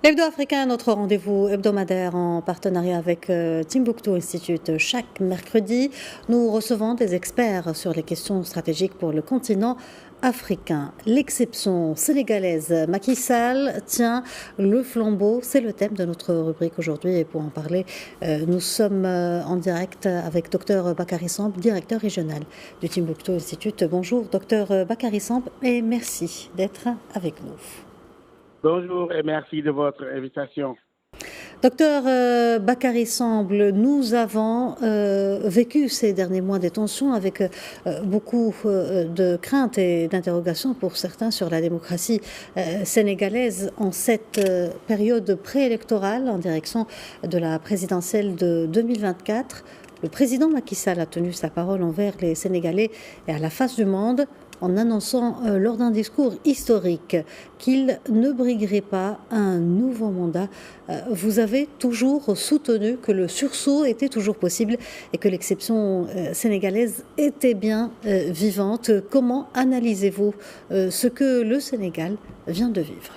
Hebdo Africain, notre rendez-vous hebdomadaire en partenariat avec Timbuktu Institute. Chaque mercredi, nous recevons des experts sur les questions stratégiques pour le continent africain. L'exception sénégalaise Macky Sall tient le flambeau. C'est le thème de notre rubrique aujourd'hui. Et pour en parler, nous sommes en direct avec Dr Bakary Samb, directeur régional du Timbuktu Institute. Bonjour Dr Bakary Samb et merci d'être avec nous. Bonjour et merci de votre invitation. Docteur Bakary Samb, nous avons vécu ces derniers mois des tensions avec beaucoup de craintes et d'interrogations pour certains sur la démocratie sénégalaise en cette période préélectorale en direction de la présidentielle de 2024. Le président Macky Sall a tenu sa parole envers les Sénégalais et à la face du monde en annonçant lors d'un discours historique qu'il ne briguerait pas un nouveau mandat. Vous avez toujours soutenu que le sursaut était toujours possible et que l'exception sénégalaise était bien vivante. Comment analysez-vous ce que le Sénégal vient de vivre ?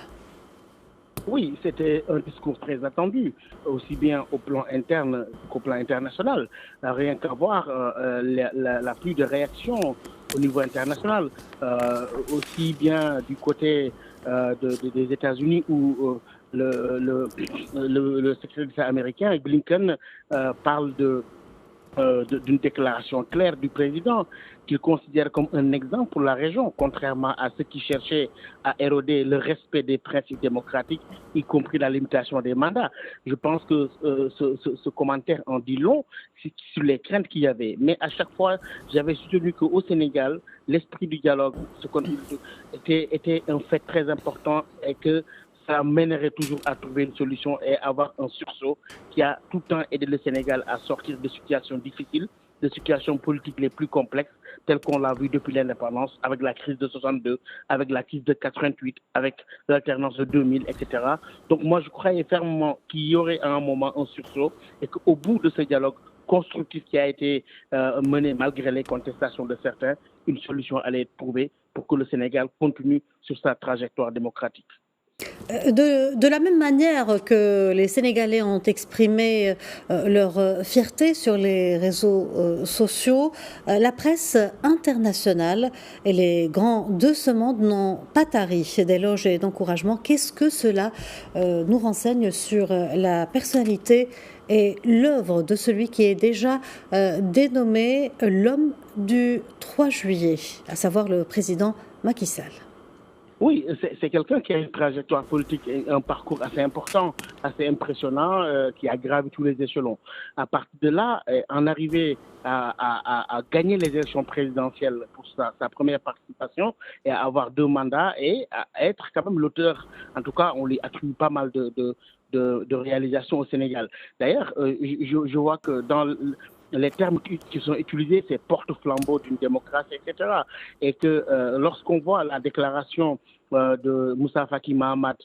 Oui, c'était un discours très attendu, aussi bien au plan interne qu'au plan international. Rien qu'à voir la pluie de réactions au niveau international, aussi bien du côté des États-Unis où le secrétaire d'État américain, Blinken, parle d'une déclaration claire du président qu'il considère comme un exemple pour la région, contrairement à ceux qui cherchaient à éroder le respect des principes démocratiques, y compris la limitation des mandats. Je pense que ce commentaire en dit long sur les craintes qu'il y avait. Mais à chaque fois, j'avais soutenu qu'au Sénégal, l'esprit du dialogue était un fait très important et que ça mènerait toujours à trouver une solution et avoir un sursaut qui a tout le temps aidé le Sénégal à sortir de situations difficiles, de situations politiques les plus complexes, telles qu'on l'a vu depuis l'indépendance, avec la crise de 62, avec la crise de 88, avec l'alternance de 2000, etc. Donc moi, je croyais fermement qu'il y aurait à un moment un sursaut et qu'au bout de ce dialogue constructif qui a été mené malgré les contestations de certains, une solution allait être trouvée pour que le Sénégal continue sur sa trajectoire démocratique. De la même manière que les Sénégalais ont exprimé leur fierté sur les réseaux sociaux, la presse internationale et les grands de ce monde n'ont pas tari d'éloges et d'encouragements. Qu'est-ce que cela nous renseigne sur la personnalité et l'œuvre de celui qui est déjà dénommé l'homme du 3 juillet, à savoir le président Macky Sall? Oui, c'est quelqu'un qui a une trajectoire politique et un parcours assez important, assez impressionnant, qui a gravi tous les échelons. À partir de là, en arriver à gagner les élections présidentielles pour sa première participation et à avoir 2 mandats et à être quand même l'auteur, en tout cas, on lui attribue pas mal de réalisations au Sénégal. D'ailleurs, je vois que dans les termes qui sont utilisés, c'est porte-flambeau d'une démocratie, etc. Et que lorsqu'on voit la déclaration de Moussa Faki Mahamat,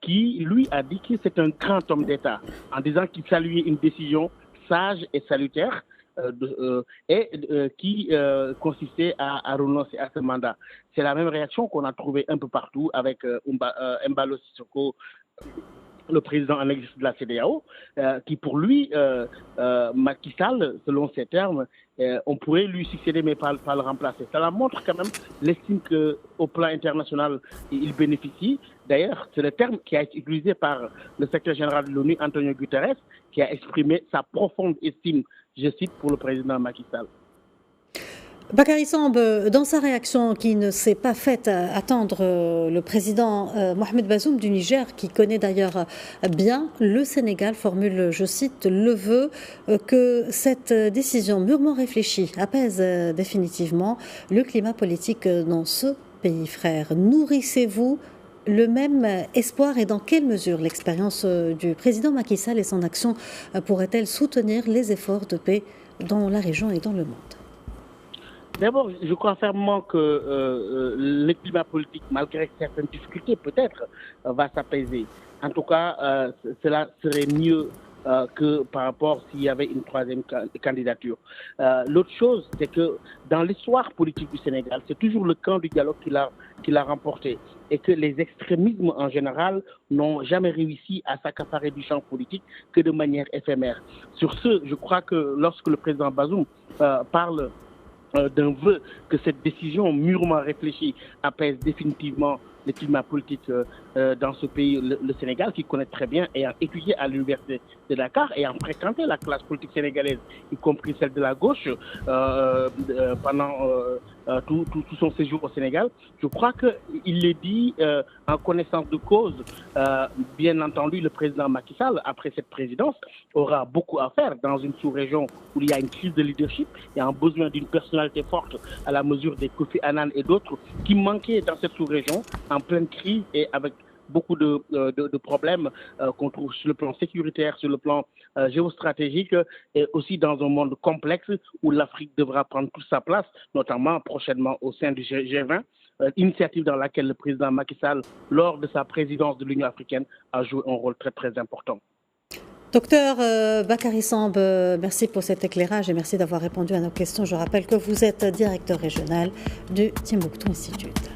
qui, lui, a dit que c'est un grand homme d'État, en disant qu'il saluait une décision sage et salutaire, qui consistait à renoncer à ce mandat. C'est la même réaction qu'on a trouvée un peu partout avec Embalo Sissoko, le président en exercice de la CEDEAO, qui pour lui, Macky Sall, selon ses termes, on pourrait lui succéder mais pas le remplacer. Ça montre quand même l'estime qu'au plan international, il bénéficie. D'ailleurs, c'est le terme qui a été utilisé par le secrétaire général de l'ONU, Antonio Guterres, qui a exprimé sa profonde estime, je cite, pour le président Macky Sall. Bakary Samb, dans sa réaction qui ne s'est pas faite attendre, le président Mohamed Bazoum du Niger, qui connaît d'ailleurs bien le Sénégal, formule, je cite, le vœu que cette décision mûrement réfléchie apaise définitivement le climat politique dans ce pays frère. Nourrissez-vous le même espoir et dans quelle mesure l'expérience du président Macky Sall et son action pourrait-elle soutenir les efforts de paix dans la région et dans le monde ? D'abord, je crois fermement que le climat politique, malgré certaines difficultés peut-être, va s'apaiser. En tout cas, cela serait mieux que par rapport s'il y avait une troisième candidature. L'autre chose, c'est que dans l'histoire politique du Sénégal, c'est toujours le camp du dialogue qui l'a remporté et que les extrémismes en général n'ont jamais réussi à s'accaparer du champ politique que de manière éphémère. Sur ce, je crois que lorsque le président Bazoum parle d'un vœu que cette décision mûrement réfléchie apaise définitivement le climat politique dans ce pays, le Sénégal, qui connaît très bien, ayant étudié à l'université de Dakar, ayant fréquenté la classe politique sénégalaise, y compris celle de la gauche, pendant tout son séjour au Sénégal. Je crois qu'il le dit en connaissance de cause. Bien entendu, le président Macky Sall, après cette présidence, aura beaucoup à faire dans une sous-région où il y a une crise de leadership, il y a un besoin d'une personnalité forte à la mesure des Kofi Annan et d'autres qui manquaient dans cette sous-région, en pleine crise et avec beaucoup de problèmes qu'on trouve sur le plan sécuritaire, sur le plan géostratégique et aussi dans un monde complexe où l'Afrique devra prendre toute sa place, notamment prochainement au sein du G20, initiative dans laquelle le président Macky Sall, lors de sa présidence de l'Union africaine, a joué un rôle très très important. Docteur Bakary Samb, merci pour cet éclairage et merci d'avoir répondu à nos questions. Je rappelle que vous êtes directeur régional du Timbuktu Institute.